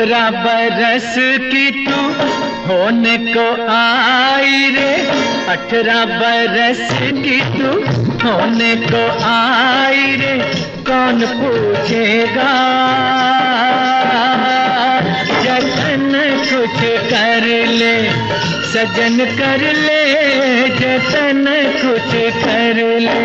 18 बरस की तू होने को आई रे, 18 बरस की तू होने को आई रे, कौन पूछेगा जतन कुछ कर ले, सजन कर ले जतन कुछ कर ले।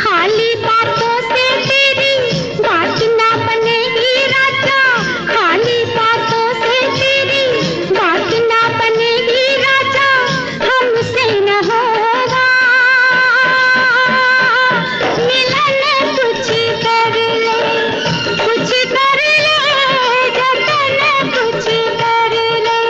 खाली बातों से तेरी बात ना बनेगी राजा, खाली बातों से तेरी बात ना बनेगी राजा, हमसे न होगा मिलन, कुछ कर ले, कुछ कर ले जतन कुछ कर ले।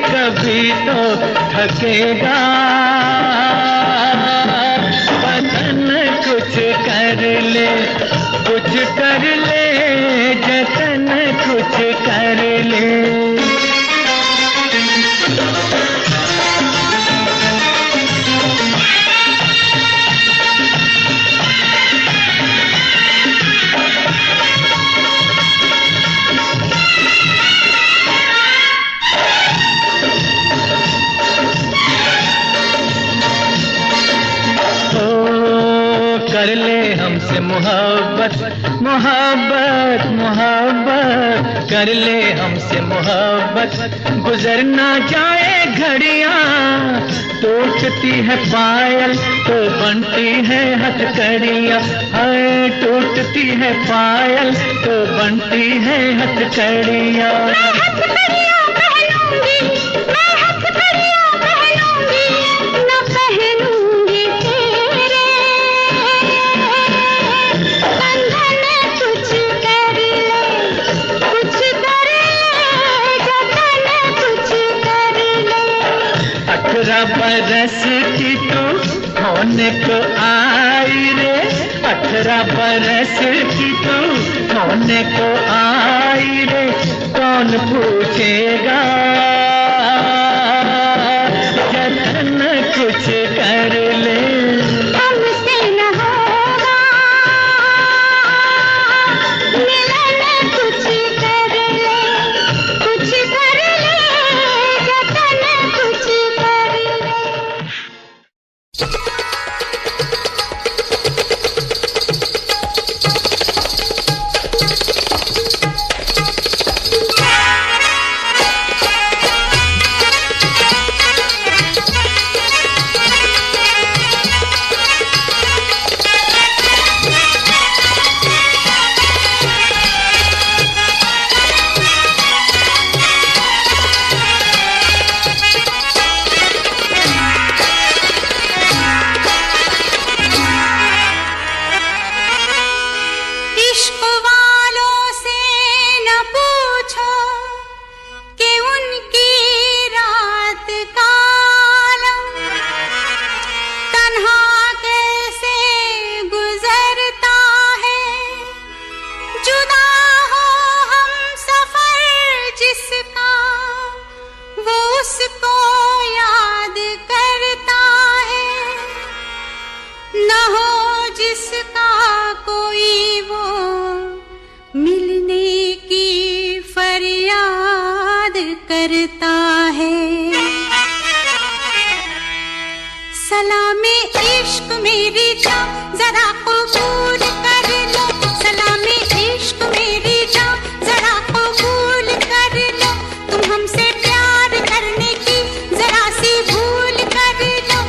कभी तो थकेगा बदन, कुछ कर ले, कुछ कर ले जतन कुछ कर ले। कर ले हमसे मोहब्बत, मोहब्बत, मोहब्बत, कर ले हमसे मोहब्बत, गुजर ना जाए घड़ियां, टूटती है पायल तो बनती है हथकड़ियां, हाय टूटती है पायल तो बनती है हथकड़ियां। बरस की तू होने को आई रे, 18 बरस की तू होने को आई रे, कौन पूछेगा जतन कुछ कर ले। हमसे न होगा मिलन, कुछ कर ले, कुछ कर ले जतन कुछ कर ले। सलामे इश्क मेरी जान जरा कबूल कर लो, सलामे इश्क मेरी जान जरा कबूल कर लो, तुम हमसे प्यार करने की जरा सी भूल कर लो,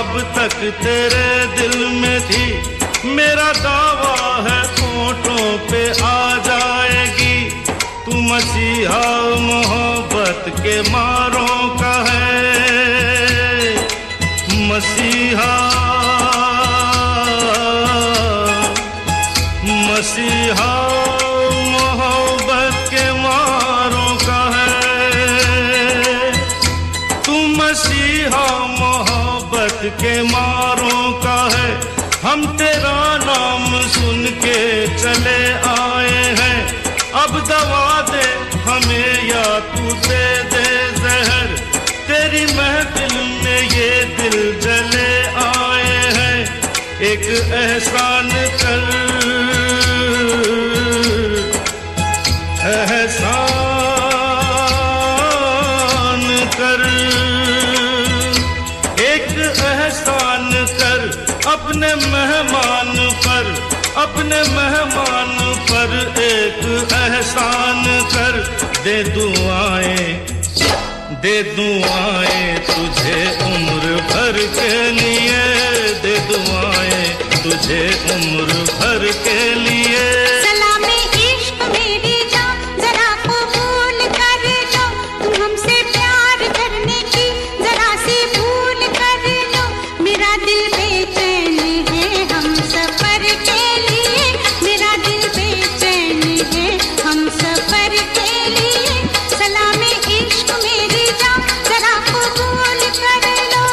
अब तक तेरे दिल में थी, मेरा दावा है होठों पे आ जाएगी। तू मसीहा मोहब्बत के मारों का है, मसीहा मसीहा मोहब्बत के मारों का है। तू मसीहा मोहब्बत के मारों का है। हम तेरा नाम सुन के चले आए हैं, अब दवा दे हमें या तू दे दे जहर। तेरी महफिल में ये दिल जले आए हैं, एक एहसान कर, एहसान कर, एक एहसान कर अपने मेहमान पर, अपने मेहमान पर एक एहसान कर। दे दुआएं तुझे उम्र भर के लिए, दे दुआएं तुझे उम्र भर के लिए। सलामे इश्क मेरी जान जरा कबूल कर लो, तुम हमसे प्यार करने की जरा सी भूल कर लो। मेरा दिल बेचैन है हम सफर के लिए, मेरा दिल बेचैन है हम सफर के लिए। सलामे इश्क मेरी जान जरा कबूल कर लो।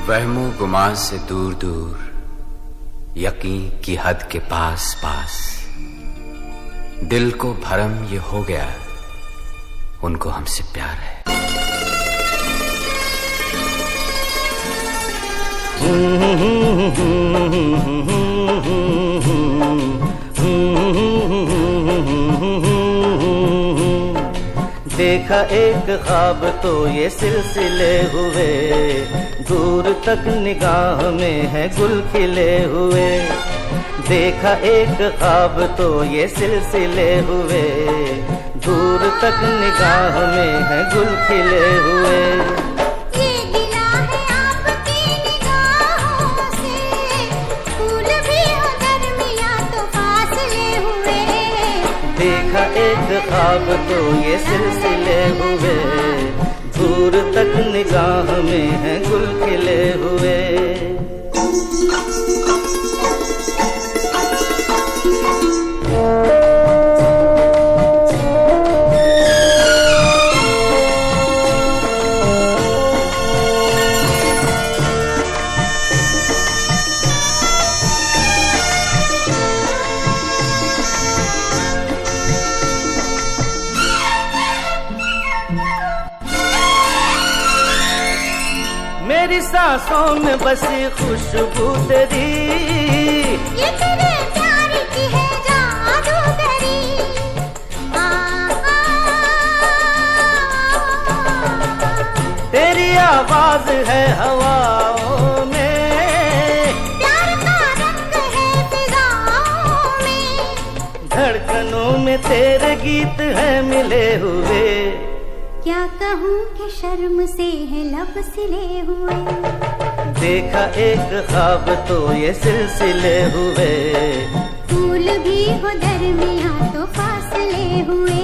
वहमो गुमान से दूर दूर, यकीन की हद के पास पास, दिल को भरम ये हो गया, उनको हमसे प्यार है। देखा एक ख्वाब तो ये सिलसिले हुए, दूर तक निगाह में है गुल खिले हुए। देखा एक ख्वाब तो ये सिलसिले हुए, दूर तक निगाह में है गुल खिले हुए। ये गिला है आपकी निगाहों से, फूल भी हो दरमियां तो फासले हुए। देखा एक ख्वाब तो ये सिलसिले हुए, दूर तक निगाह में है गुल खिले हुए। मेरी सांसों में बसी खुशबू तेरी, ये तेरे प्यार की है जादूगरी। तेरी आवाज है हवाओं में, प्यार का रंग है फिजाओं में। धड़कनों में तेरे गीत है मिले हुए। क्या कहूँ कि शर्म से है लब सिले हुए। देखा एक ख्वाब तो ये सिलसिले हुए, फूल भी हो दरमियां तो फासले हुए।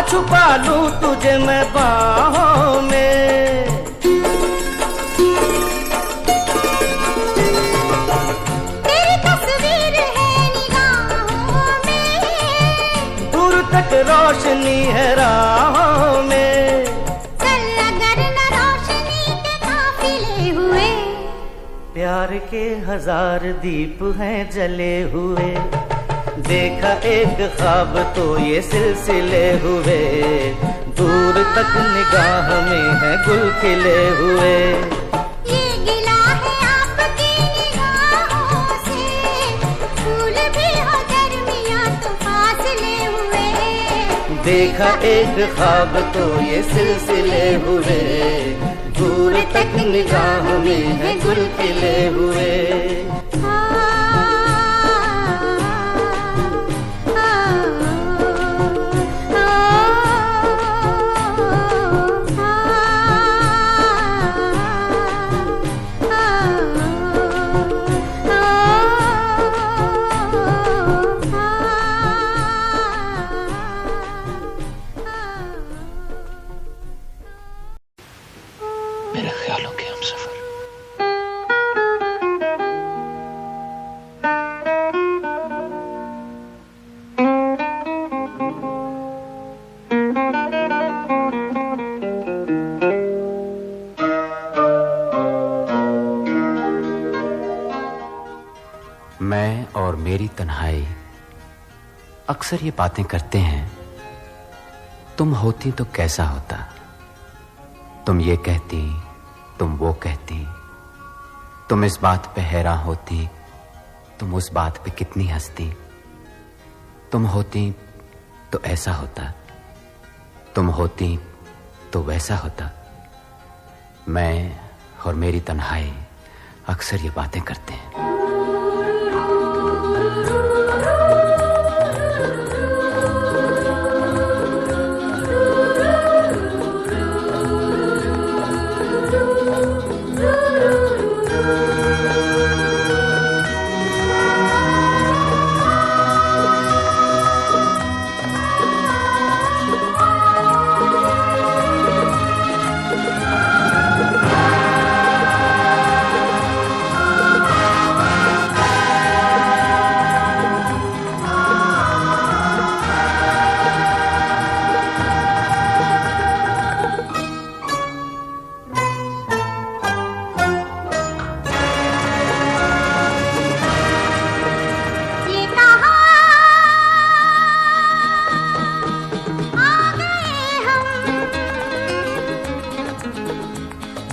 छुपा लूं तुझे मैं बाहों में, तेरी तस्वीर है निगाहों में। दूर तक रोशनी है राहों में। चल अगर न रोशनी के काफिले हुए। प्यार के 1000 दीप हैं जले हुए। देखा एक ख्वाब तो ये सिलसिले हुए, दूर तक निगाह में है गुल खिले हुए। ये गिला है आपकी निगाहों से, फूल भी हो दरमियां तो फासले हुए। देखा एक ख्वाब तो ये सिलसिले हुए, दूर तक निगाह में है गुल खिले हुए। मेरे ख्यालों के हमसफर। मैं और मेरी तन्हाई अक्सर ये बातें करते हैं, तुम होती तो कैसा होता। तुम ये कहती, तुम वो कहती, तुम इस बात पे हैरान होती, तुम उस बात पे कितनी हंसती। तुम होती तो ऐसा होता, तुम होती तो वैसा होता। मैं और मेरी तन्हाई अक्सर ये बातें करते हैं।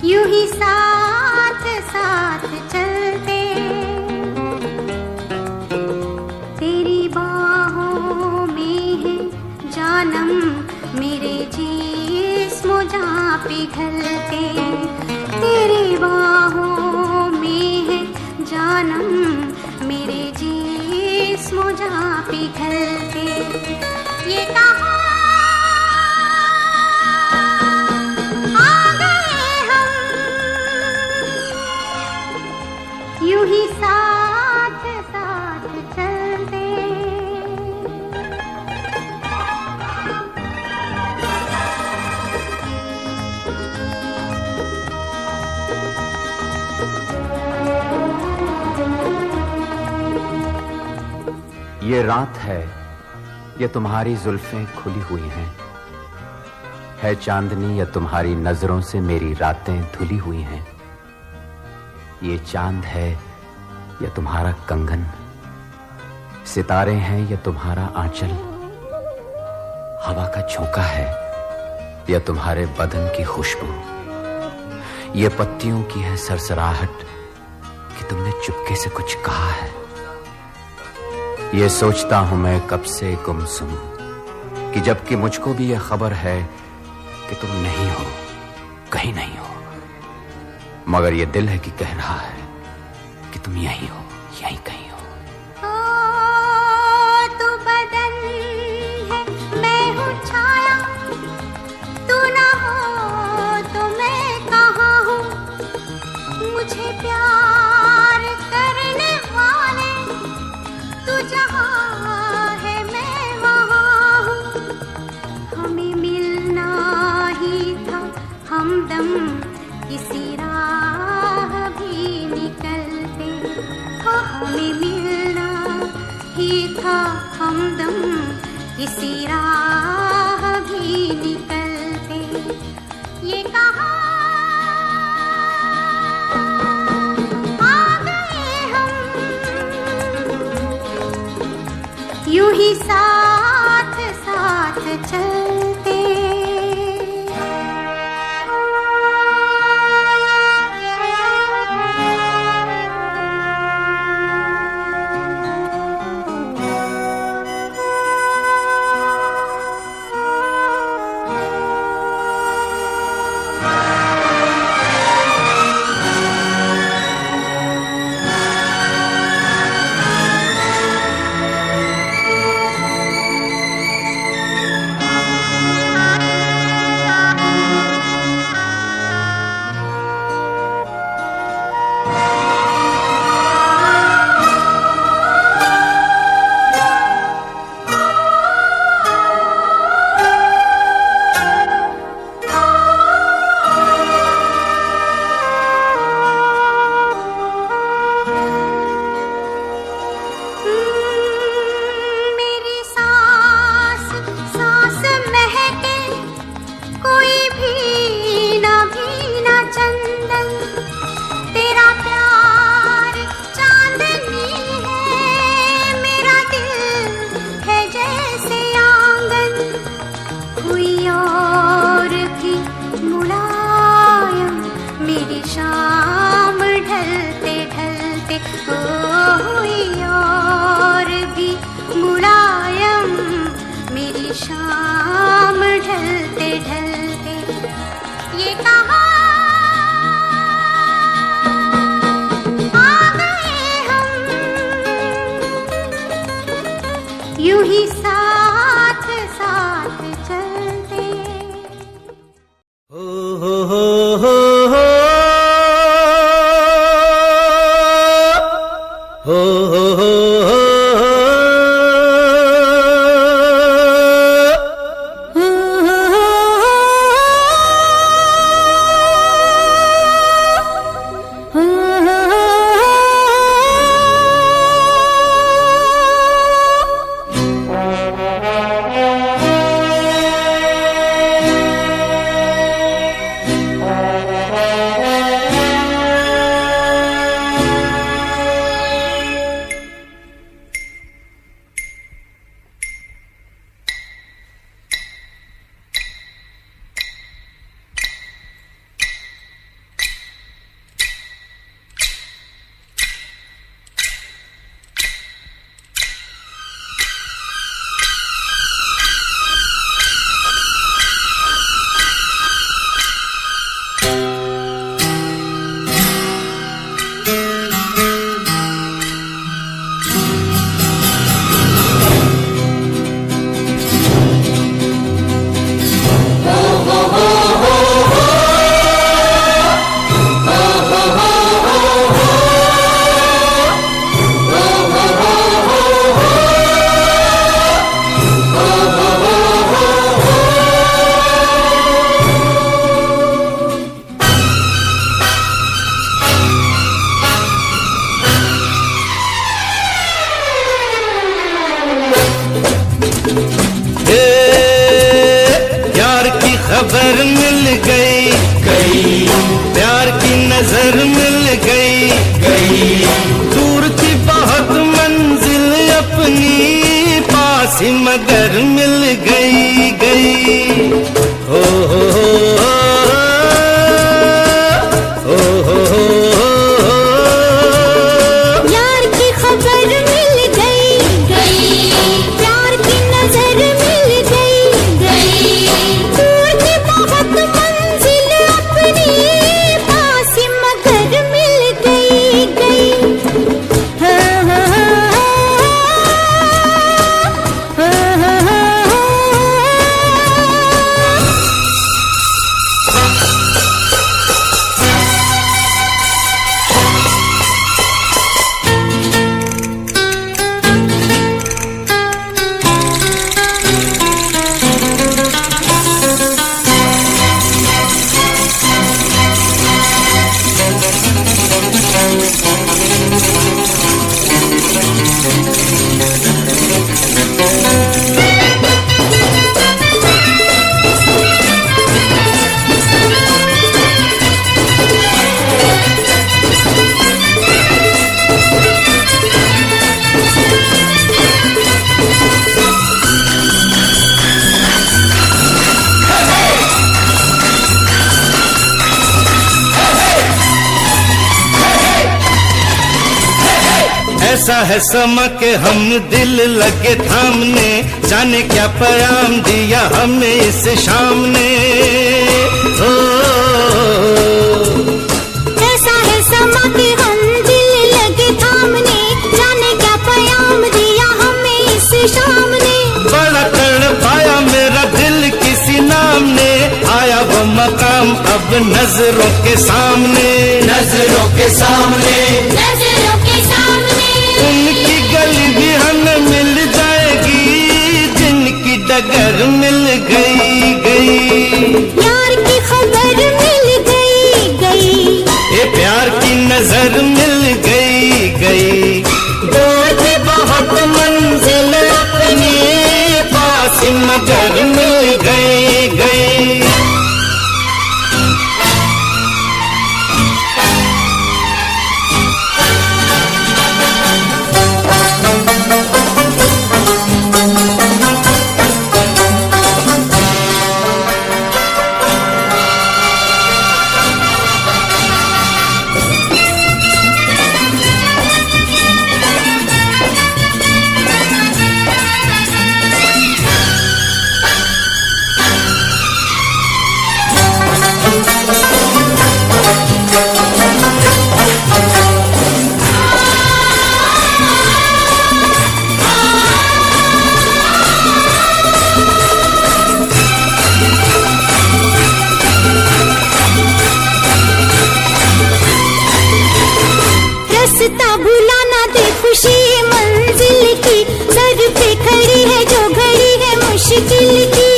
यूं ही साथ साथ चलते, तेरी बाहों में है जानम मेरे जिस्म जहाँ पिघलते, तेरी बाहों में है जानम मेरे जिस्म जहाँ पिघलते। ये कहाँ यूं ही साथ साथ चलते। ये रात है, ये तुम्हारी जुल्फें खुली हुई हैं, है चांदनी या तुम्हारी नजरों से मेरी रातें धुली हुई हैं। ये चांद है या तुम्हारा कंगन, सितारे हैं या तुम्हारा आंचल, हवा का झोंका है या तुम्हारे बदन की खुशबू, ये पत्तियों की है सरसराहट कि तुमने चुपके से कुछ कहा है। ये सोचता हूं मैं कब से गुमसुम कि जबकि मुझको भी ये खबर है कि तुम नहीं हो, कहीं नहीं हो, मगर ये दिल है कि कह रहा है कि तुम यहीं हो, यहीं कहीं हो। तू बदन है, मैं हूँ छाया, तू ना हो तो मैं कहाँ हूँ। मुझे प्यार करने वाले तू जहाँ है मैं वहाँ हूँ। हमें मिलना ही था हमदम किसी राह भी निकलते, हो हमें मिलना ही था हमदम किसी राह भी निकलते। ये कहाँ आ गए हम, यूं ही साथ साथ चलते। खबर मिल गई गई, प्यार की नजर मिल गई गई, दूर थी बहुत मंजिल अपनी, पास ही मगर मिल गई गई। हो यार की खबर मिल गई गई, प्यार की नजर मिल गई गई, दूर थी बहुत मंजिल अपनी, पास ही मगर मिल गई गई। हाँ हाँ ऐसा है समा के हम दिल लगे थामने, जाने क्या प्याम दिया हमें इस शाम ने। ऐसा है समा के हम दिल लगे थामने, जाने क्या प्याम दिया हमें इस शाम ने। बड़ा तड़पाया मेरा दिल किसी नाम ने, आया वो मकाम अब नजरों के सामने, नजरों के सामने, नजरों के सामने। उनकी गली भी हमें मिल जाएगी, जिनकी डगर मिल गई गई। यार की खबर मिल गई गई, ये प्यार की नजर मिल गई गई, दूर थी बहुत मंजिल अपनी, पास मगर मिल गई गई। रास्ता भुलाना दे खुशी मंजिल की, सर पे खड़ी है जो घड़ी है मुश्किल की।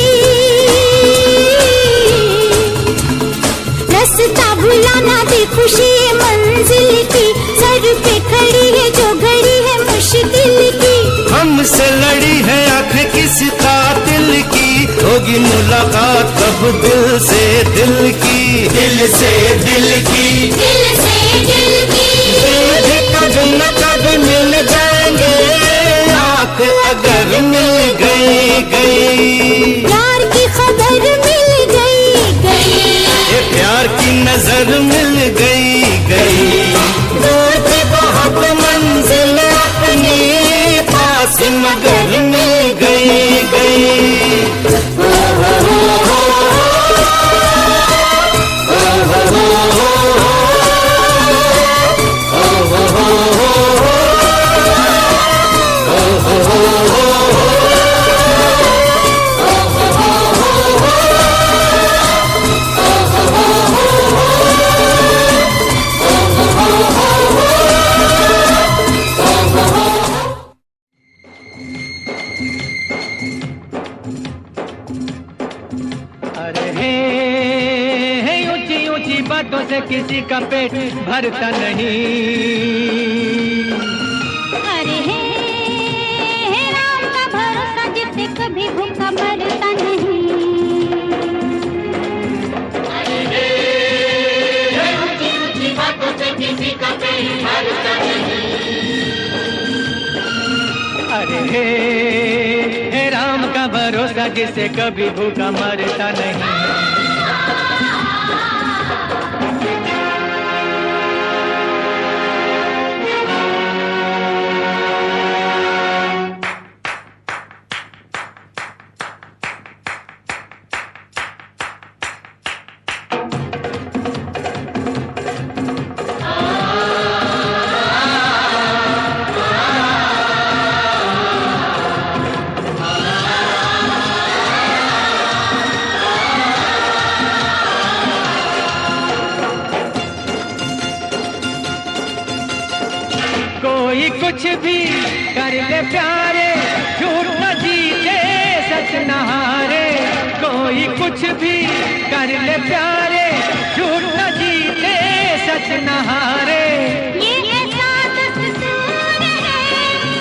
रास्ता भुलाना दे खुशी मंजिल की, सर पे खड़ी है जो घड़ी है मुश्किल की। हमसे लड़ी है आंखें किसी कातिल की, होगी मुलाकात कब दिल से दिल की, दिल से दिल की, दिल से दिल की। कभी न कभी मिल जाएंगे, आँख अगर मिल गई गई। यार की खबर मिल गई गई, ये प्यार की नजर मिल गई गई, दूर थी बहुत मंजिल अपनी, पास मगर मिल गई गई। बातों से किसी का पेट भरता नहीं। अरे हे राम का भरोसा जिससे कभी भूखा मरता नहीं। हे राम का भरोसा जिसे कभी भूखा मरता नहीं। कोई कुछ भी कर ले प्यारे, झूठ न जीते सच न हारे। कोई कुछ भी कर ले प्यारे, झूठ न जीते सच न हारे। ये ऐसा दस्तूर है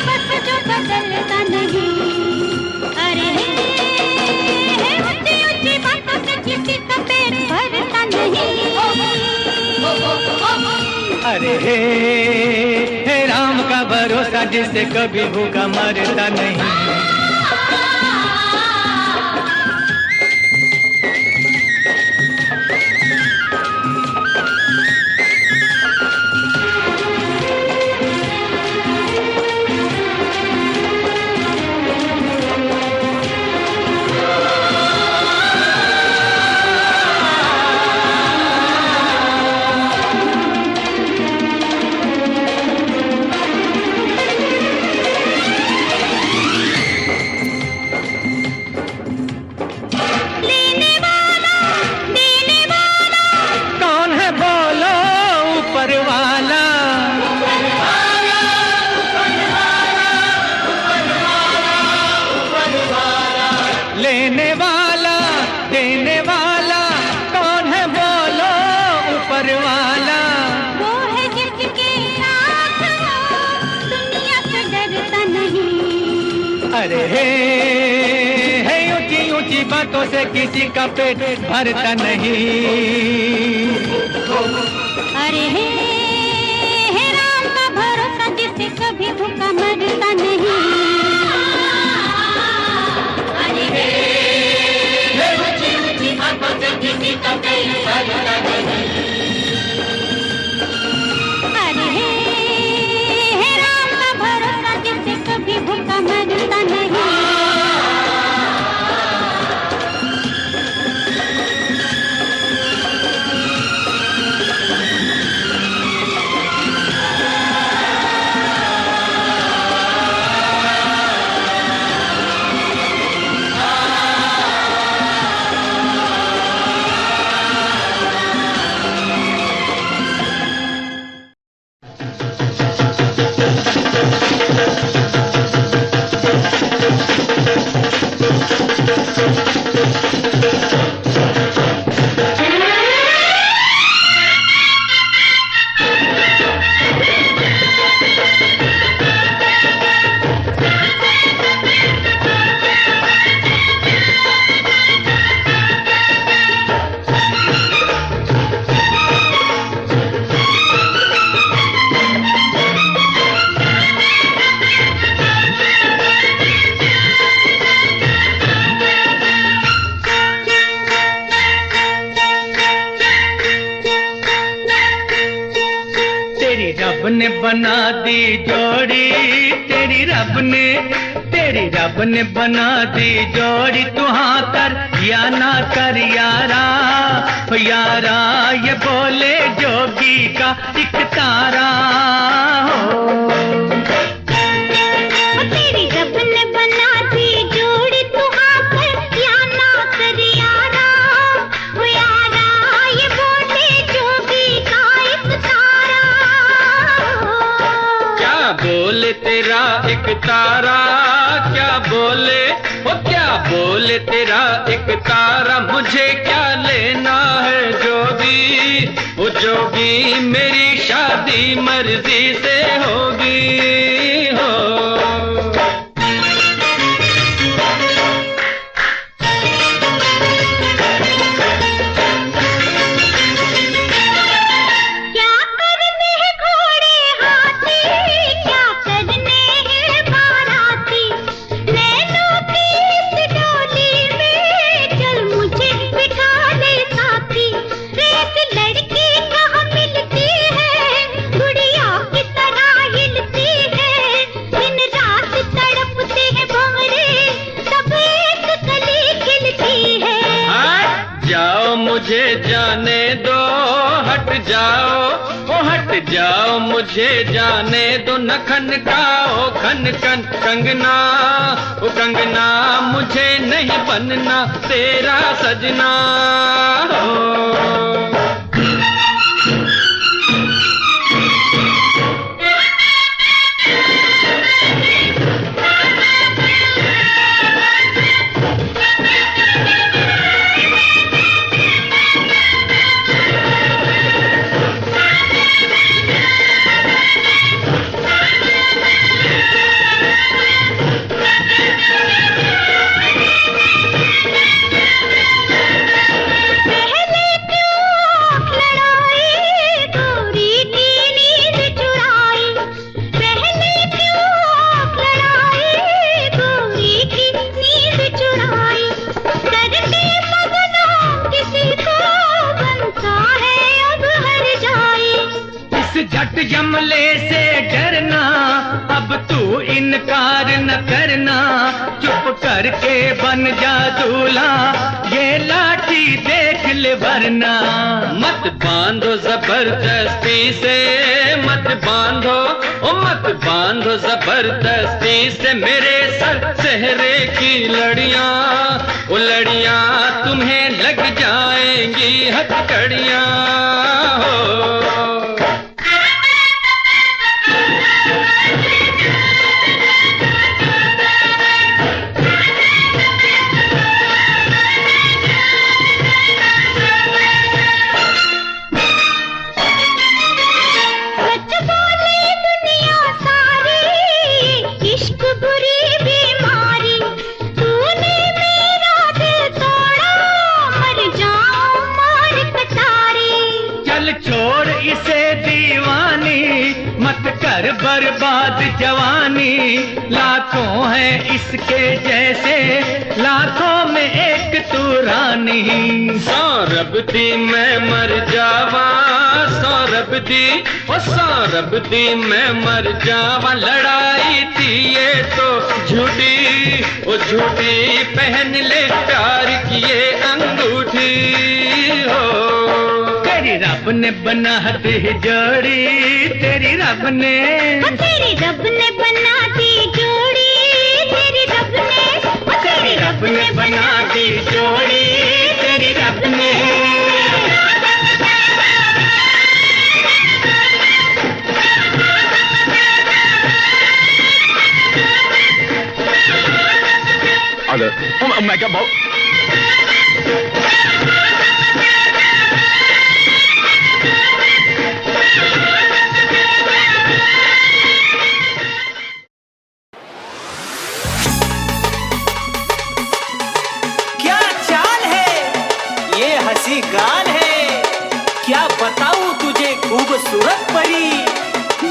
बस जो बदलता नहीं। अरे ऊंची ऊंची बातों से किसी का पेट भरता नहीं। अरे हे राम का भरोसा जिससे कभी भूखा मरता नहीं। लेने वाला देने वाला कौन है बोलो ऊपर वाला। वो है जिसके साथ हो दुनिया से डरता नहीं। अरे हे ऊंची ऊंची बातों से किसी का पेट भरता नहीं। अरे हे राम का भरोसा जिससे कभी भूखा मरता नहीं। अरे हे राम का भरोसा जिससे कभी भूखा मरता नहीं। रब ने बना दी जोड़ी, तेरी रब ने बना दी जोड़ी। तू हाँ कर या ना कर यारा, यारा ये बोले जोगी का एक तारा हो। तेरी रब ने बना दी जोड़ी, तू हाँ कर या ना कर यारा, यारा ये बोले जोगी का एक तारा हो। क्या बोले तेरा एक तारा, क्या बोले वो क्या बोले तेरा एक तारा। मुझे क्या लेना है जोगी, वो जोगी मेरी शादी मर्जी से होगी हो। क्या करने हैं घोड़े हाथी, क्या करने हैं बाराती, हट जाओ मुझे जाने दो न खनकाओ खन खन कंगना, ओ कंगना मुझे नहीं बनना तेरा सजना हो। जमले से डरना अब तू इनकार न करना, चुप करके बन जा दूल्हा ये लाठी देख ले वरना। मत बांधो जबरदस्ती से मत बांधो, ओ मत बांधो जबरदस्ती से मेरे सर सेहरे की लड़ियां, ओ लड़ियां तुम्हें लग जाएंगी हथकड़ियां हो। कर बर्बाद जवानी, लाखों है इसके जैसे लाखों में एक तू रानी। सौरभ दी मैं मर जावा सौरभ दी, ओ सौरभ दी मैं मर जावा, लड़ाई थी ये तो झूठी, ओ झूठी पहन ले प्यार की ये अंगूठी हो। तेरी रब ने बना दी जोड़ी, तेरी रब ने बना दी जोड़ी, तेरी रब ने बना दी जोड़ी, तेरी रब ने। मैं क्या भाव गान है, क्या बताऊं तुझे खूबसूरत परी,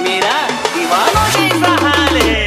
मेरा दीवानों जैसा हाल है।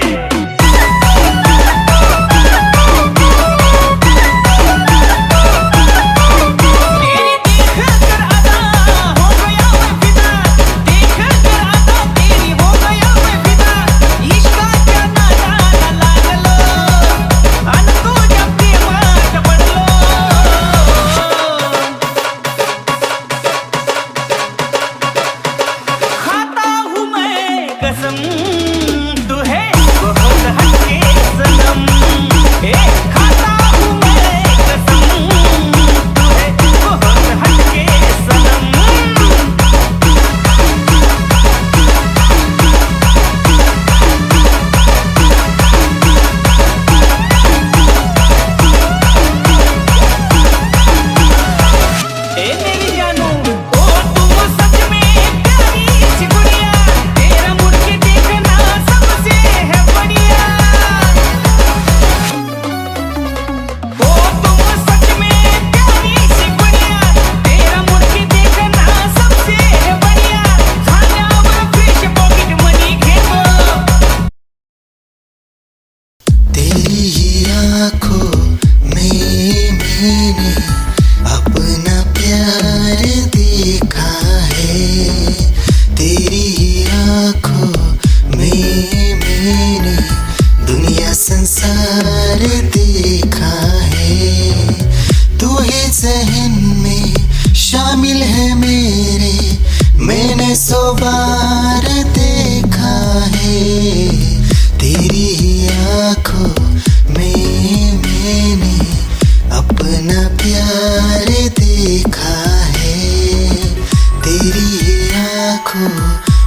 ही आँखों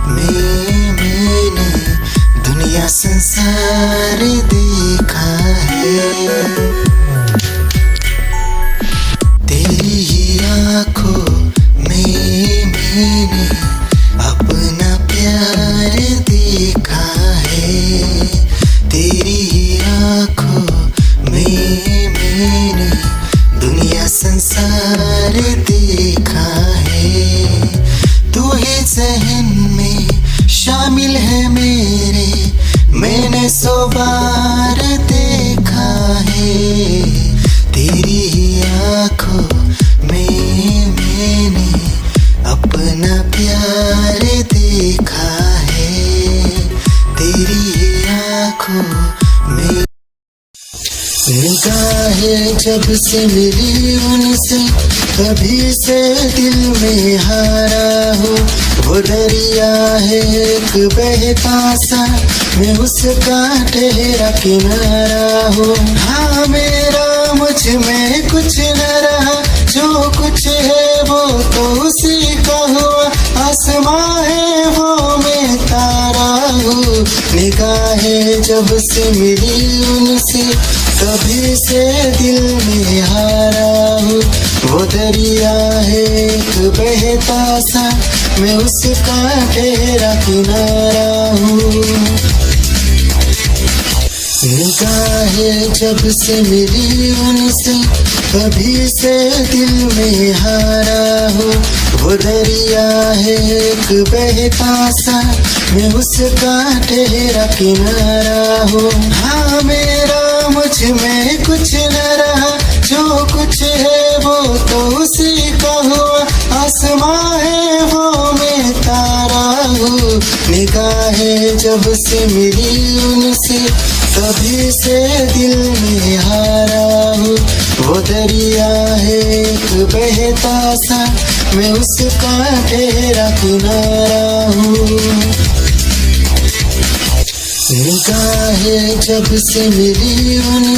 में मैंने दुनिया संसार देखा है। तेरी ही आँखों में मैंने अपना प्यार देखा है। तेरी ही आँखों में मैंने दुनिया संसार देखा है। तू ही ज़हन में शामिल है मेरे, मैंने 100 बार देखा है। तेरी ही आँखों में मैंने अपना प्यार देखा है। तेरी ही आँखों में निगाहें जब से मिली उनसे, तभी से दिल में हारा हो। वो दरिया है एक बहता सा, मैं उसका ठहरा किनारा हो। हाँ मेरा मुझ में कुछ न रहा, जो कुछ है वो तो उसी का हुआ। आसमां है वो मैं तारा हूँ। निगाहें जब से मिली उनसे, तभी से दिल में हारा हूँ। वो दरिया है एक बहता सा, मैं उसका ठहरा किनारा हूँ। निगाहें जब से मिली उनसे, तभी से दिल में हारा हूँ। वो दरिया है एक बहता सा, मैं उसका ठहरा किनारा हूँ। हाँ मेरा मुझ में कुछ न रहा, जो कुछ है वो तो उसी का हुआ। आसमां है वो मैं तारा हूँ। निगाहें जब से मिली उनसे, तभी से दिल में हारा हूँ। वो दरिया है एक बहता सा, मैं उसका ठहरा किनारा हूँ। निगाहें जब से मिली उनसे,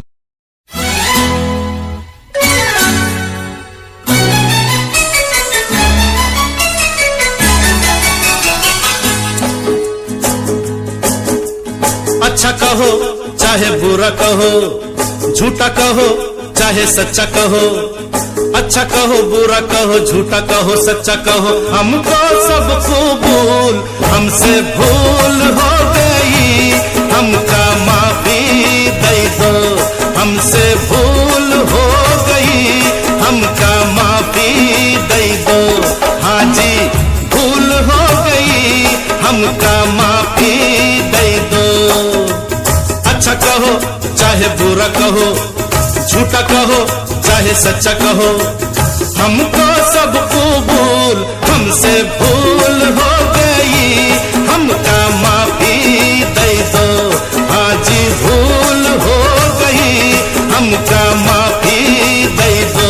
अच्छा कहो चाहे बुरा कहो, झूठा कहो चाहे सच्चा कहो। अच्छा कहो बुरा कहो, झूठा कहो सच्चा कहो, हमको सब कबूल। हमसे भूल हो गई, हमका माफी दे दो। हमसे भूल हो गई, हमका माफी दे दो। हाँ जी भूल हो गई, हमका माफी दे दो। अच्छा कहो चाहे बुरा कहो, झूठा कहो चाहे सच्चा कहो, हमको सब कबूल। हमसे भूल हो गई, हमका माफी दे दो। हाँ जी भूल हो गई, हमका माफी दे दो।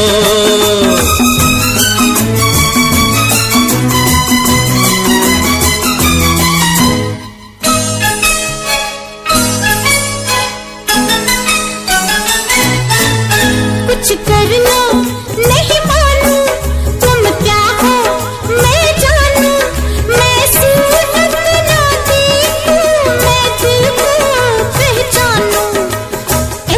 कुछ कर लो नहीं मानू, तुम क्या हो मैं जानू। मैं सूरत ना देखूं, मैं दिल को पहचानूं।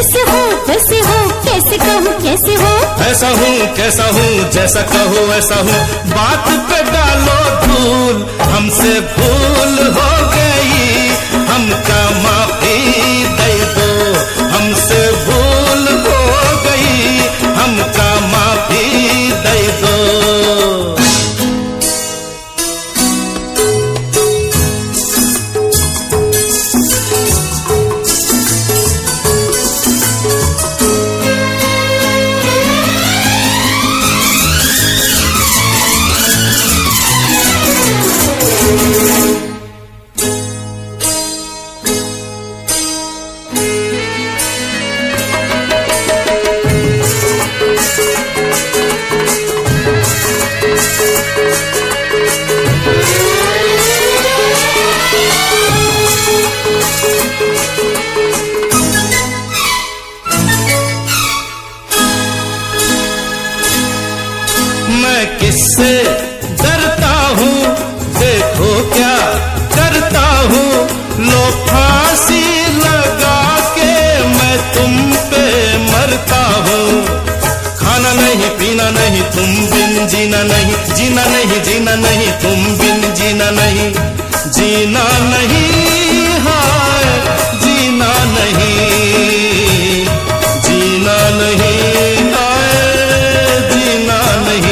ऐसे हो वैसे हो, कैसे कहूँ कैसे हो। ऐसा हूँ कैसा हूँ, जैसा कहो ऐसा हूँ। बात पे डालो धूल, हमसे भूल हो गई, हमका माफी दे दो। हमसे भूल हो गई, हमका माफी दे दो। जीना नहीं, जीना नहीं, जीना नहीं, तुम बिन जीना नहीं, जीना नहीं, हाय जीना नहीं, जीना नहीं, हाय जीना नहीं।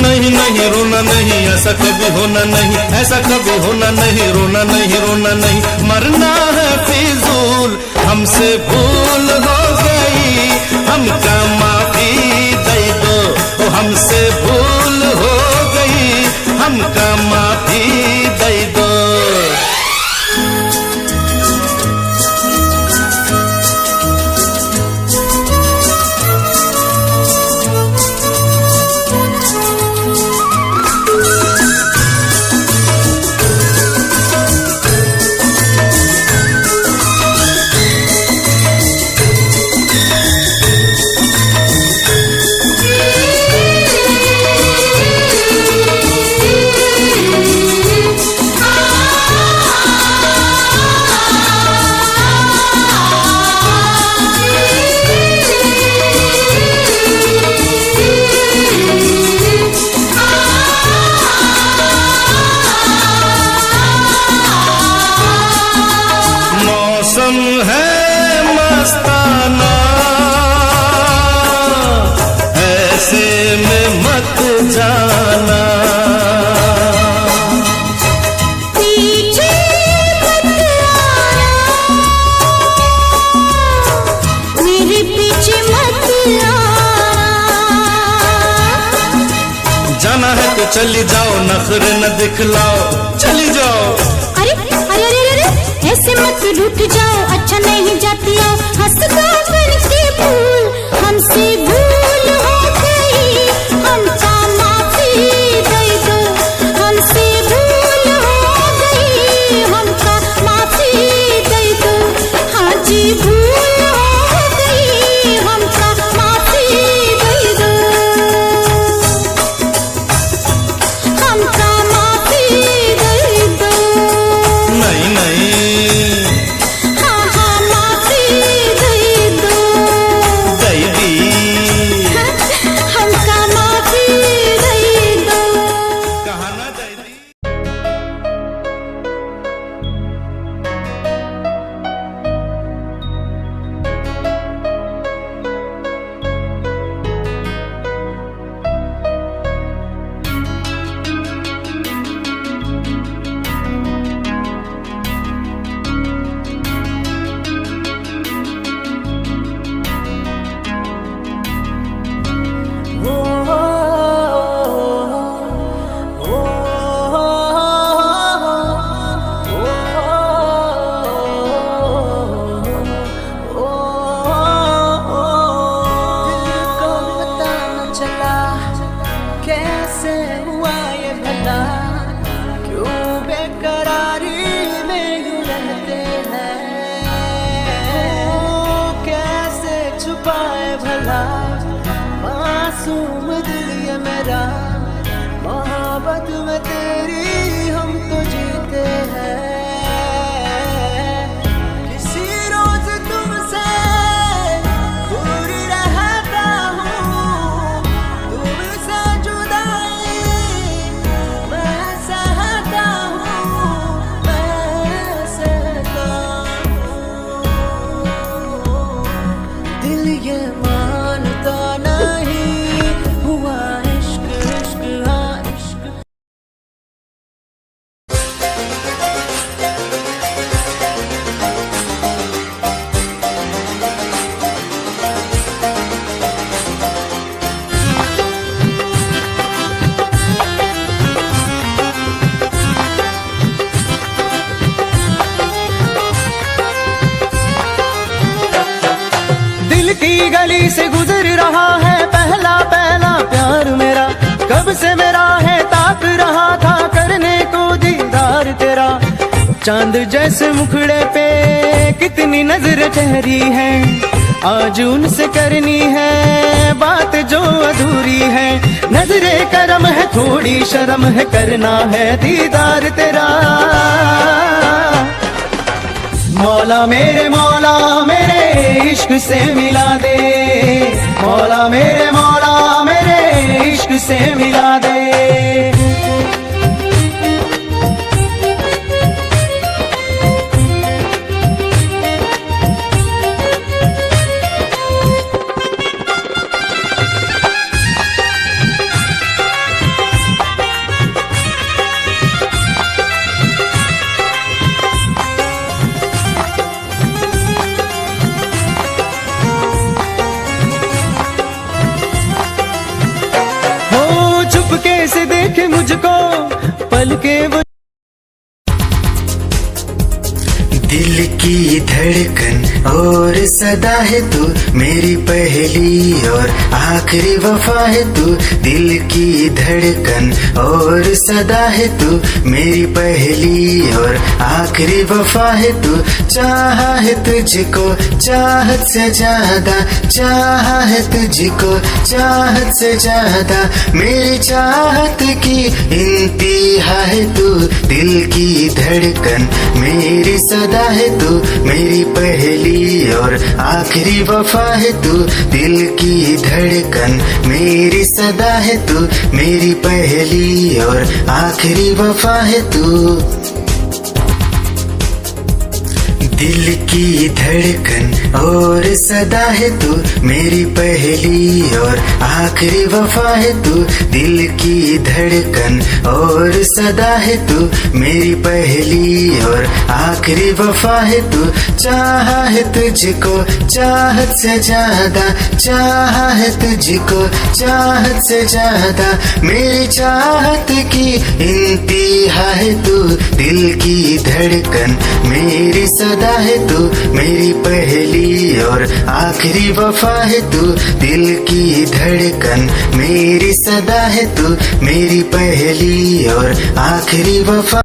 नहीं नहीं रोना नहीं, ऐसा कभी होना नहीं, ऐसा कभी होना नहीं, रोना नहीं, रोना नहीं, मरना है फिजूल, हमसे भूल हो गई, हमका माफी दे दो, ओ हमसे भूल हो गई, हमका माफी दे दो। है मस्ताना, ऐसे में मत जाना, पीछे मत आना, मेरे पीछे मत आना, जाना है तो चली जाओ, नखरे न दिखलाओ, चली जाओ। अरे अरे अरे अरे ऐसे मत रूठ जाओ, अच्छा नहीं जाती आओ, हंसता बन के भूल, हमसे भूल हो गई, हमका माफी दे दो, हमसे भूल हो गई, हमका माफी दे दो, हाँ जी भूल हो गई, हमका माफी दे दो, हमका माफी दे दो। नहीं नहीं, हाँ हाँ माफी दे दो, दे दी, हमका माफी दे दो। कहा ना दे दी। कैसे हुआ ये भला, क्यों बेकरारी में यूं रहते हैं, कैसे छुपाए भला मासूम दिल ये मेरा, मोहब्बत में तेरी हम तो जीते हैं। चांद जैसे मुखड़े पे कितनी नजर ठहरी है, आज उनसे करनी है बात जो अधूरी है। नजरे करम है थोड़ी शर्म है, करना है दीदार तेरा। मौला मेरे इश्क से मिला दे, मौला मेरे इश्क से मिला दे। कैसे देखे मुझको पल के वो, दिल की धड़कन और सदा है तू, मेरी पहली और आखिरी वफा है तू। दिल की धड़कन और सदा है तू, मेरी पहली और आखिरी वफा है तू। चाहा है तुझको चाहत से ज्यादा, चाहा है तुझको चाहत से ज्यादा। मेरी चाहत की इंतहा है तू, दिल की धड़कन मेरी सदा है तू, मेरी पहली और आखिरी वफा है तू। दिल की धड़कन मेरी सदा है तू, मेरी पहली और आखिरी वफा है तू। दिल की धड़कन और सदा है तू, मेरी पहली और आखिरी वफा है तू। दिल की धड़कन और सदा है तू, मेरी पहली और आखिरी वफा है तू। चाहा है तुझको चाहत से ज्यादा, चाहा है तुझको चाहत से ज्यादा। मेरी चाहत की इंतहा है तू, दिल की धड़कन मेरी सदा है तू, मेरी पहली और आखिरी वफा है तू। दिल की धड़कन मेरी सदा है तू, मेरी पहली और आखिरी वफा।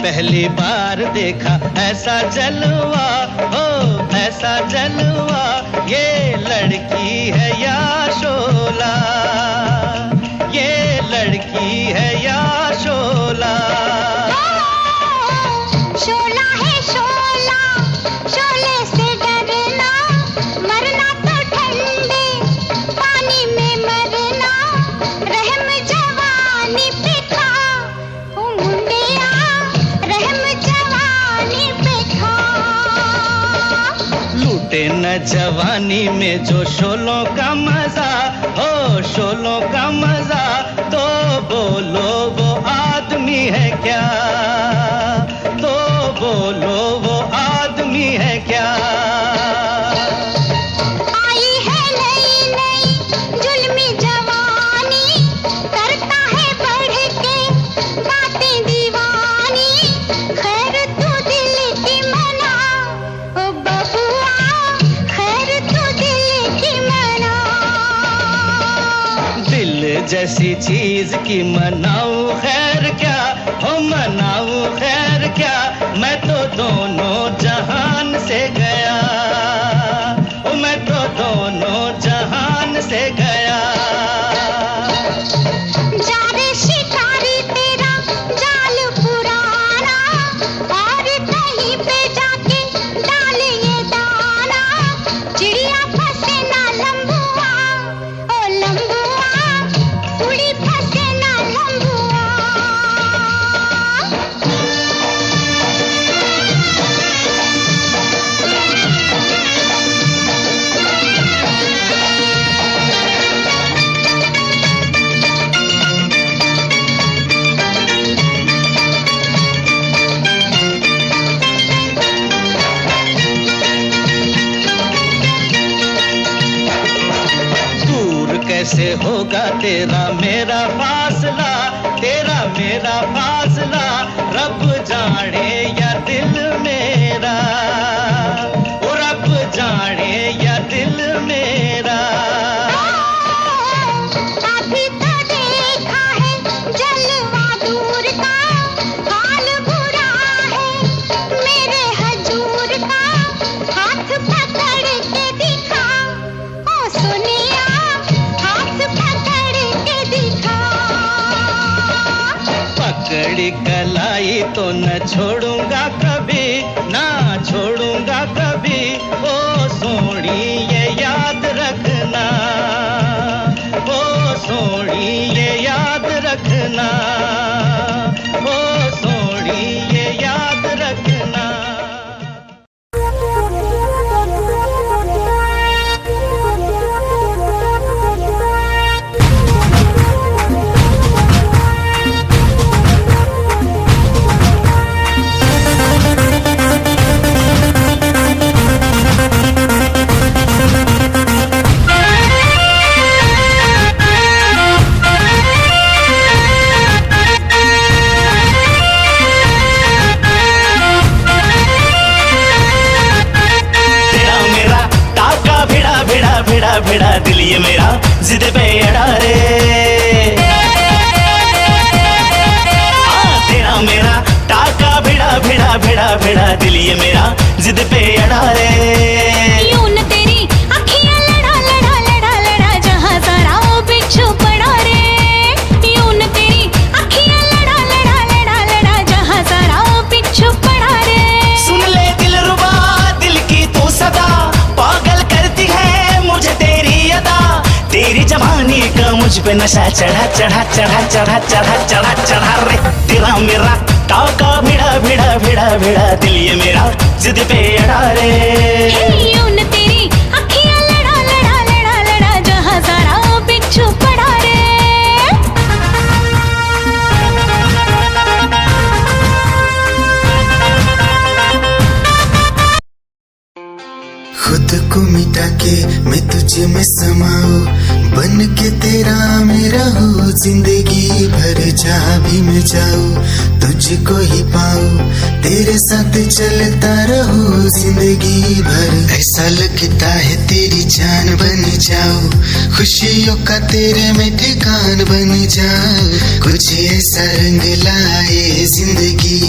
पहली बार देखा ऐसा जलवा, हो ऐसा जलवा। ये लड़की है या शोला, ये लड़की है या शोला। शोला है शोला, शोले से डरना, मरना तो ठंडे पानी में मरना। रहम जवानी पे खा ओ मुंडिया, रहम जवानी पे खा। लूटे न जवानी में जो शोलों का मजा, हो शोलों का मजा। तो बोलो वो आदमी है क्या, तो बोलो वो आदमी है क्या। आई है नई नई जुल्मी जवानी, करता है बढ़ के बातें दीवानी। खैर तू दिल की मना ओ बबुआ, खैर तू दिल की जैसी चीज की मनाऊं खैर क्या, हो मनाऊं खैर क्या, मैं तो दोनों जहान से गया, ओ मैं तो दोनों जहान से गया। जा रे शिकारी तेरा जाल पुराना, और कहीं पे जाके डाल ये दाना, चिड़िया फंसे ना लंबुआ, ओ लंबुआ, उड़ी फंसे ना लंबुआ। दूर कैसे होगा तेरा मेरा फासला, तेरा मेरा फासला, रब जाने या दिल मेरा, ओ रब जाने या दिल मेरा। अभी तो देखा है जलवा दूर का, हाल बुरा है मेरे हजूर का, हाथ पकड़ के दिखा, ओ सुनिया, हाथ पकड़ के दिखा। पकड़ी कलाई तो न छोड़ूंगा कभी, ना छोड़ूंगा कभी, ओ सोनी ये याद रखना, ओ सोनी ये याद रखना, ओ सोनी ये याद रखना। भिड़ा भिड़ा दिल ये मेरा जिद पे अड़ा रे, तेरा मेरा टाका भिड़ा भिड़ा भिड़ा भिड़ा दिल ये मेरा जिद पे अड़ा रे। यूं न तेरी अखियां लड़ा लड़ा लड़ा लड़ा, जहां सारा वो बिच्छू पड़ा रे, यूं न तेरी अखियां लड़ा लड़ा लड़ा लड़ा, जहां सारा वो बिच्छू पड़ा रे। सुन ले दिलरुबा दिल की तू सदा, पागल करती है मुझे तेरी अदा, तेरी जवानी का मुझ पे नशा चढ़ा चढ़ा चढ़ा चढ़ा चढ़ा चढ़ा चढ़ा रे। तेरा मेरा टाका भिड़ा भिड़ा भिड़ा भिड़ा दिल ये मेरा जिद पे अड़ा रे। यूं न तेरी अखियां लड़ा लड़ा लड़ा लड़ा, जहां सारा वो बिच्छू पड़ा रे। खुद को मिटा के मैं तुझे में समाऊं, बन के तेरा मेरा हो, जिंदगी भर जहाँ भी मैं जाऊं तुझको ही पाऊं, तेरे साथ चलता रहूं जिंदगी भर। ऐसा लगता है तेरी जान बन जाऊं, खुशियों का तेरे में ठिकान बन जाऊं, कुछ ऐसा रंग लाए जिंदगी,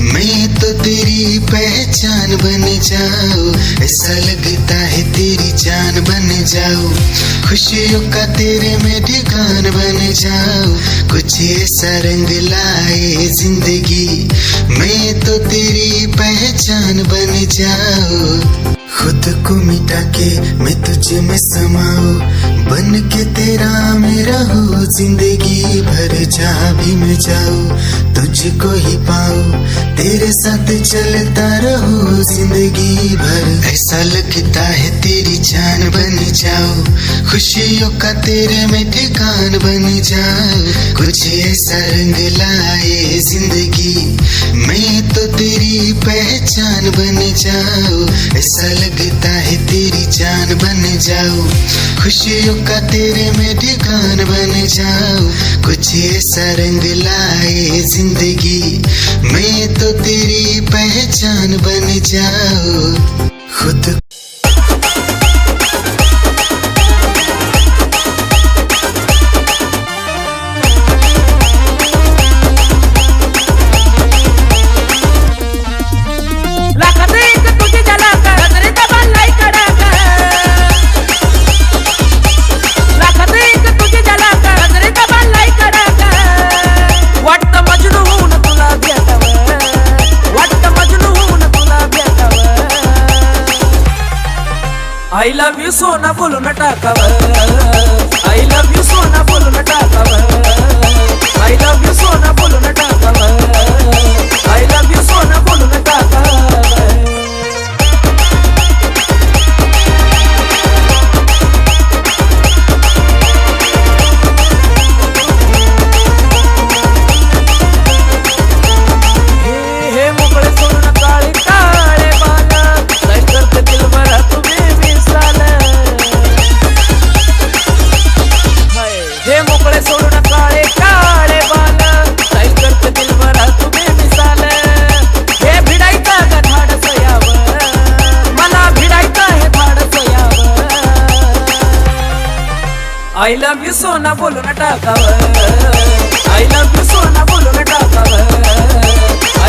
मैं तो तेरी पहचान बन जाऊं। ऐसा लगता है तेरी जान बन जाऊं, खुशियों का तेरे में ठिकान बन जाऊं, कुछ ऐसा रंग लाए जिंदगी, मैं तो तेरी पहचान बन जाऊं। खुद को मिटा के मैं तुझे में समाऊं, बन के तेरा मेरा हो, जिंदगी भर जहाँ भी मैं जाऊं तुझको ही पाऊं, तेरे साथ चलता रहूं जिंदगी भर। ऐसा लगता है तेरी जान बन जाऊं, खुशियों का तेरे में ठिकान बन जाऊं, कुछ ऐसा रंग लाए जिंदगी, मैं तो तेरी पहचान बन जाऊं। ऐसा लगता है तेरी जान बन जाऊं, खुशियों का तेरे में ठिकान बन जाऊं, कुछ ऐसा रंग लाए जिंदगी, मैं तो तेरी पहचान बन जाऊं। खुद I love you सोना बोलू न टाकावर I love you सोना बोलू न टाकावर I love you सोना बोलू न टाकावर I love you सोना बोलू न टाकावर I love you सोना बोलू न टाकावर I love you सोना बोलू न टाकावर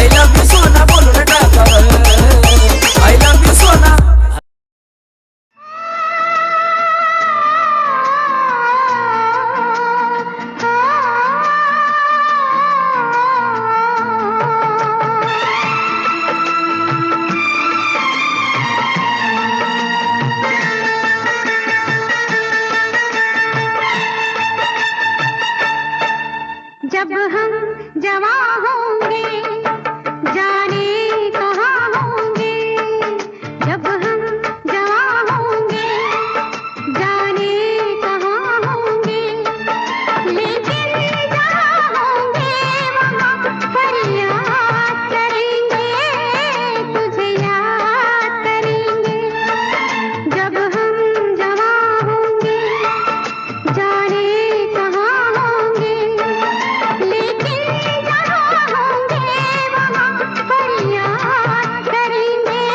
I love you सोना बोलू न टाकावर I love you सोना जब हम जवां होंगे जाने कहाँ होंगे जब हम जवां होंगे जाने कहाँ होंगे लेकिन जहाँ होंगे वहाँ फरियाद करेंगे तुझे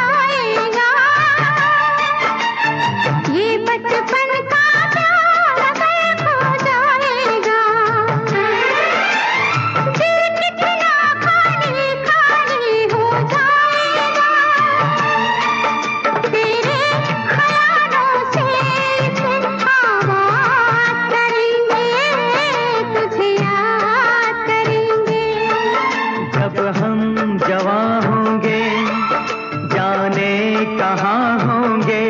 याद करेंगे जब हम जवां होंगे जाने कहाँ होंगे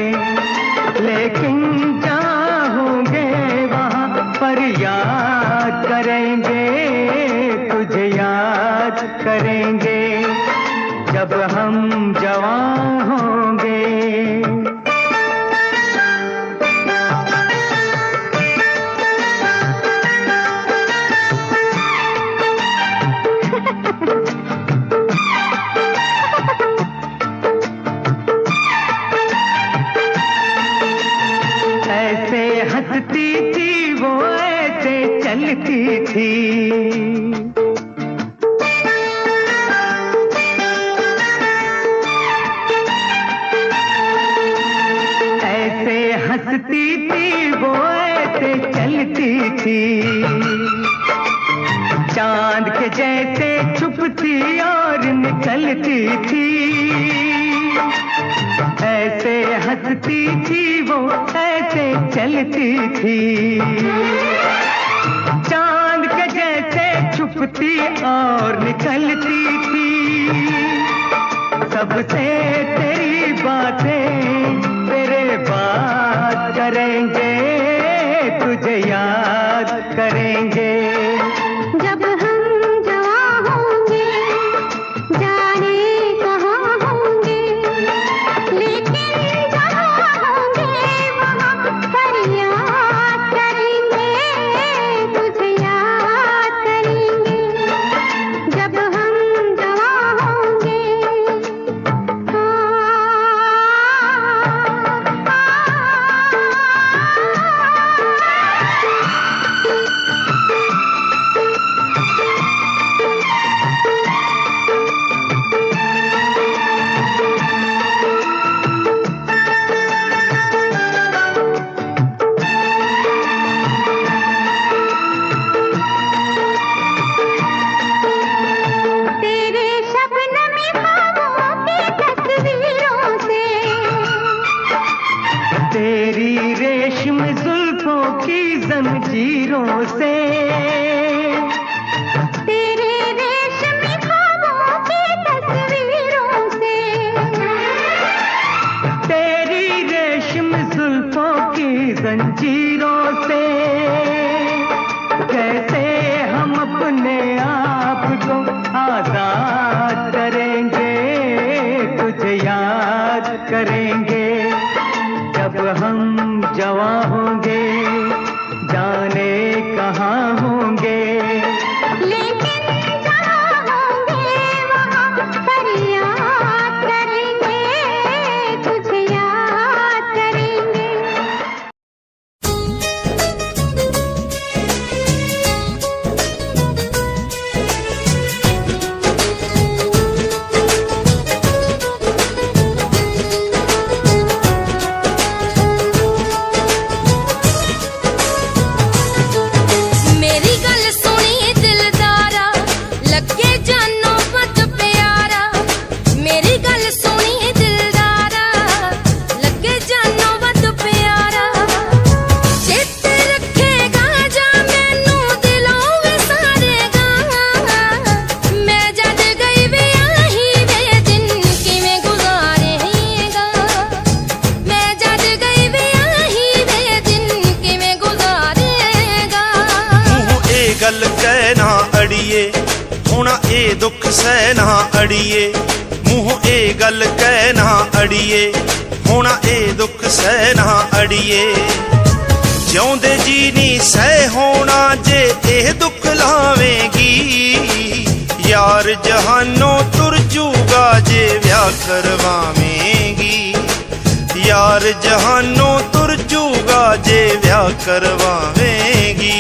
चांद के जैसे छुपती और निकलती थी ऐसे हंसती थी वो ऐसे चलती थी चांद के जैसे छुपती और निकलती थी सबसे तेरी बातें तेरे बात करेंगे तुझे याद करेंगे जब हम जवां होंगे जाने कहाँ होंगे लेकिन जहाँ होंगे वहाँ फरियाद करेंगे तुझे याद करेंगे जब हम जवां होंगे तेरी रेशम जुल्फों की जंजीरों से, तेरे रेशमी ख्वाबों की तस्वीरों से, तेरी रेशम जुल्फों की जंजीरों से, कैसे हम अपने आप को आजाद करेंगे, तुझे याद करेंगे जब हम जवां होंगे, जाने कहाँ होंगे, लेकिन जहाँ होंगे वहाँ फरियाद करेंगे, तुझे याद करेंगे। मेरी गल सुनी दिलदारा, लगे जानो मत प्यारा, मेरी गल सुनी दिलदारा, लगे जानो मत प्यारा, चित रखेगा जा मैनू दिलों विसारेगा, मैं जद गई वे आही वे दिन किवें गुजारेगा, मैं जद गई वे आही वे दिन किवें गुजारेगा। ਮੂੰਹ ਇਹ ਗੱਲ ਕਹਿਣਾ ਅੜੀਏ, ਹੋਣਾ ਇਹ ਦੁੱਖ ਸਹਿਣਾ ਅੜੀਏ, ਮੂੰਹ ਇਹ ਗੱਲ ਕਹਿਣਾ ਅੜੀਏ, ਹੋਣਾ ਇਹ ਦੁੱਖ ਸਹਿਣਾ ਅੜੀਏ, ਜਿਉਂਦੇ ਜੀ ਨਹੀਂ ਸਹਿ ਹੋਣਾ ਜੇ ਇਹ ਦੁੱਖ ਲਾਵੇਂਗੀ, ਯਾਰ ਜਹਾਨੋਂ ਤੁਰ ਜੂਗਾ ਜੇ ਵਿਆਹ ਕਰਵਾਵੇਂਗੀ, ਯਾਰ ਜਹਾਨੋਂ ਤੁਰ ਜੂਗਾ ਜੇ ਵਿਆਹ ਕਰਵਾਵੇਂਗੀ।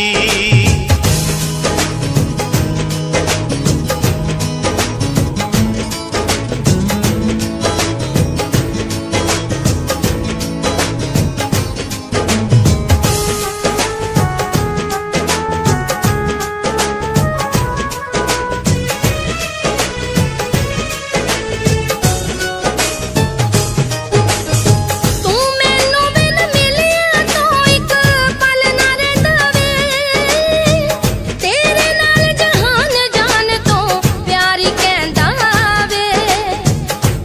तू मैनू बिन मिलिया तो एक पल ना रहिंदा वे, तेरे नाल जहान जान तो प्यारी कहंदा वे,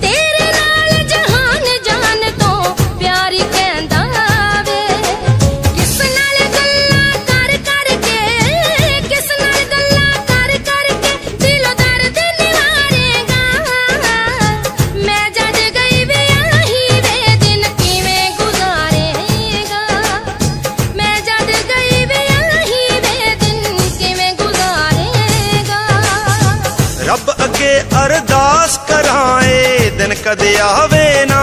तेरे नाल जहान जान तो प्यारी कहंदा वे, किस नाल गल्लां कर कर के, किस नाल गल्लां कर कर के दिलों दर्द निवारेगा, मैं जद गई वे आही वे दिन किवें गुजारेगा, मैं जद गई वे आही वे दिन किवें गुजारेगा। ਰੱਬ ਅੱਗੇ ਅਰਦਾਸ ਕਰਾਂਏ ਦਿਨ ਕਦੇ ਆਵੇ ਨਾ,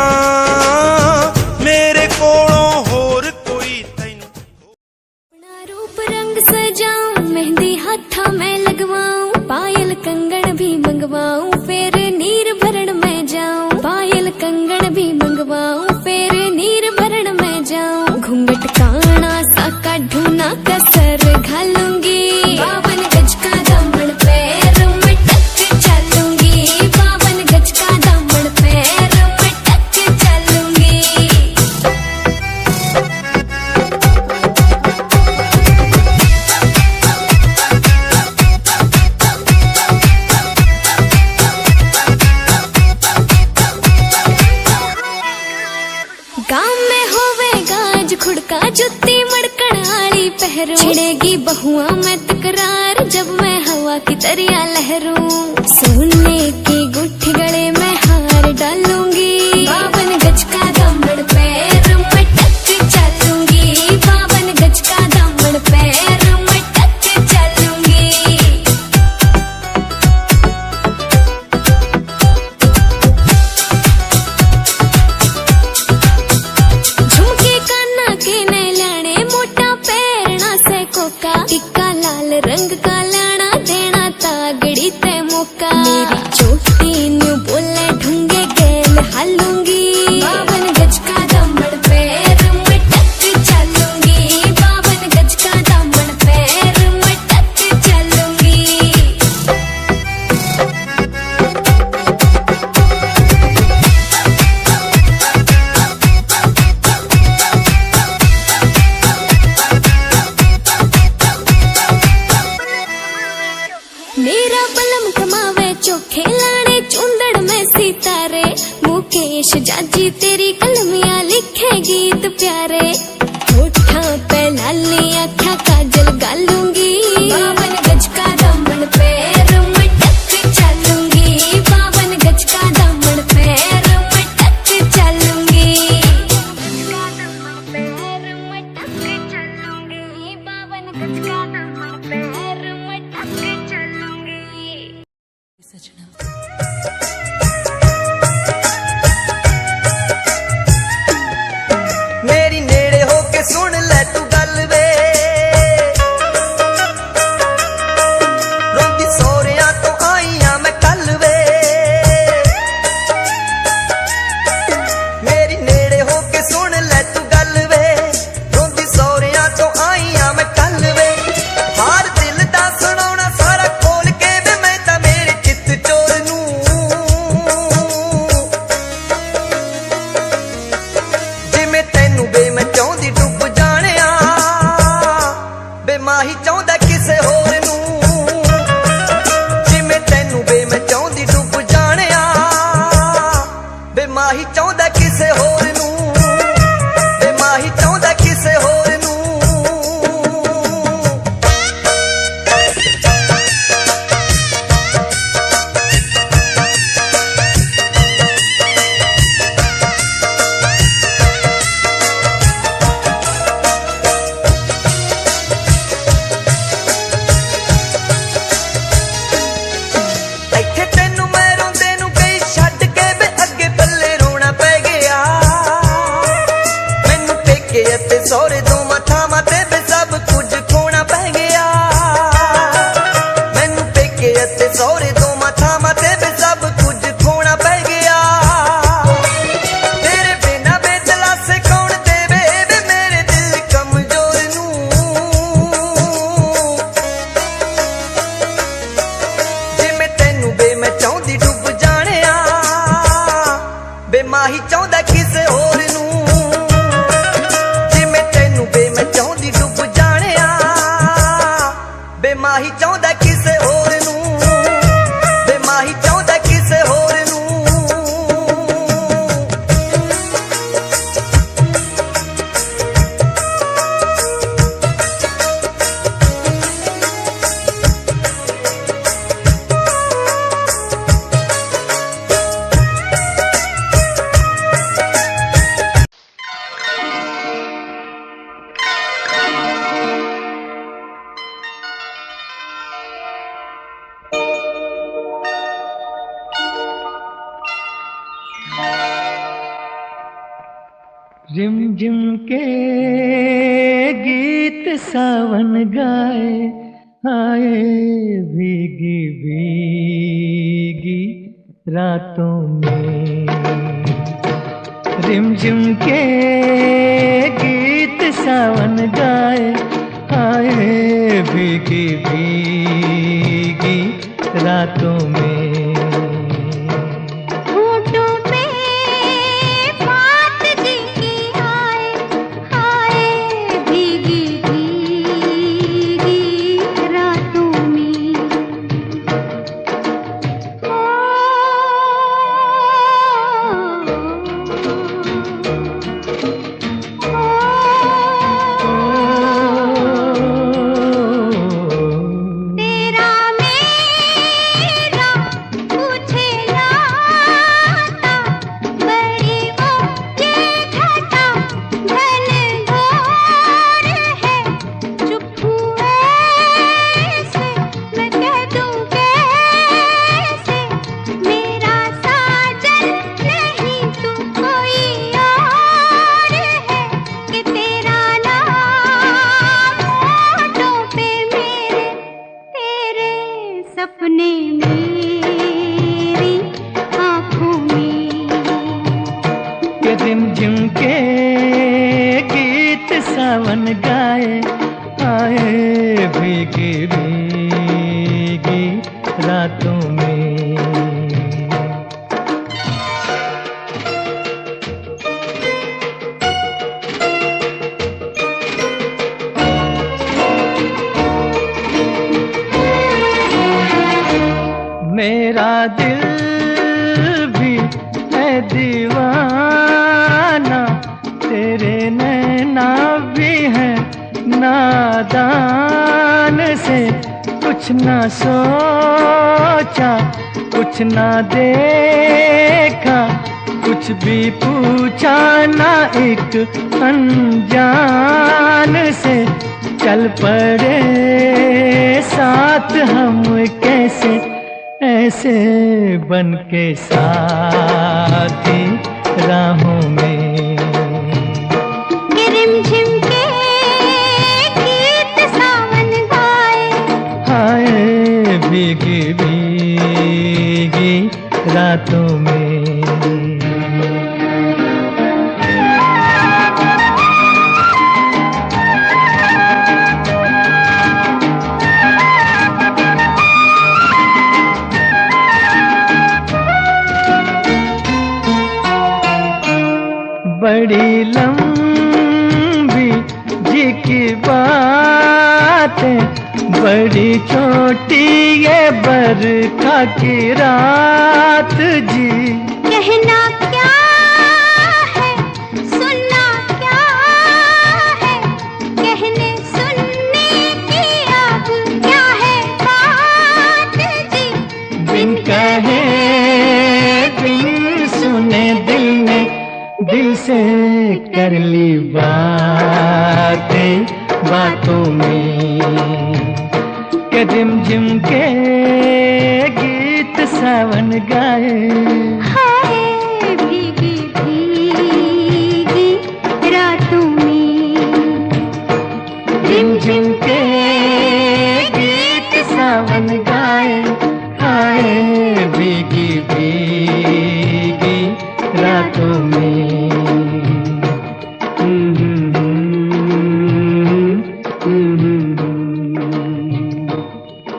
ਮੇਰੇ ਕੋਲੋਂ ਹੋਰ ਕੋਈ ਤੈਨੂੰ अपना रूप रंग सजाऊं, मेहंदी हाथा में लगवाऊं, पायल कंगन भी मंगवाऊं, फिर नीर भरण में जाऊं, पायल कंगन भी मंगवाऊं, फिर नीर भरण में जाऊं, घूंघट काना सा काढूं ना कसर घालूंगी, 52 गज का दामन पैर में टक चलूंगी, 52 गज का दामन पैर में टक चलूंगी। गाँव में होवेगा आज खुड़का, जुत्ती मड़कण आली पहरू, छिड़ेगी बहुआ में तकरार जब मैं हवा की तरिया लहरूं, सोने की गुट्ठी गले में हार डालूंगी, 52 गज का दामन पैर में टक चलूंगी, 52 गज का दामन पैर में टक चलूंगी। झुमके काना के नए लाने, मोटा पैरना से कोका, टिक्का लाल रंग का लाना, देना तागड़ी ते ਅਤੇ ਸਹੁਰੇ ਦੋਵਾਂ ਥਾਵਾਂ ਤੇ ਵੀ ਸਭ ਕੁਝ ਖੋਣਾ ਪੈ ਗਿਆ ਮੈਨੂੰ ਪੇਕੇ ਅਤੇ ਸਹੁਰੇ ਦੋਵਾਂ ਥਾਵਾਂ ਤੇ ਵੀ ਸਭ ਕੁਝ ਖੋਣਾ ਪੈ ਗਿਆ ਤੇਰੇ ਬਿਨਾਂ ਬੇਦਲਾਸੇ ਕੌਣ ਦੇਵੇ ਵੇ ਮੇਰੇ ਦਿਲ ਕਮਜ਼ੋਰ ਨੂੰ ਜਿਵੇਂ ਤੈਨੂੰ ਬੇ ਮੈਂ ਚਾਹੁੰਦੀ ਡੁੱਬ ਜਾਣਿਆ ਬੇ ਮਾਹੀ ਚਾਹੁੰਦਾ ਕਿਸੇ ਹੋਰ ਨੂੰ ਜਿਵੇਂ ਤੈਨੂੰ ਬੇ ਮੈਂ ਚਾਹੁੰਦੀ ਡੁੱਬ ਜਾਣਿਆ ਬੇ ਮਾਹੀ ਚਾਹੁੰਦਾ ਕਿਸੇ ਹੋਰ ਨੂੰ ਬੇ ਮਾਹੀ ਚਾਹੁੰਦਾ ਕਿਸੇ ਹੋਰ ਨੂੰ रिम झिम के गीत सावन गाए आए भीगी भीगी रातों में रिम झिम के गीत सावन गाए आए भीगी भीगी रातों में सावन गाए आए भीगी भीगी रातों में मेरा दिल भी है दीवाना तेरे नैना भी है नादान से कुछ ना सोचा कुछ ना देखा कुछ भी पूछा ना एक अनजान से चल पड़े साथ हम कैसे ऐसे बन के साथी राहों में रिमझिम के गीत सावन गाए आए भीगी भीगी रातों में बड़ी लंबी जी की बातें बड़ी छोटी ये बरखा की रात जी कहना क्या है सुनना क्या है कहने सुनने की अब क्या है बात जी बिन कहे बिन सुने दिल ने दिल से कर ली बातें बातों में के रिमझिम के गीत सावन गाए हाय भीगी भीगी रातों में झिमके गीत सावन गाए, आए भीगी भीगी रातों में।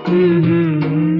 Mm-hmm.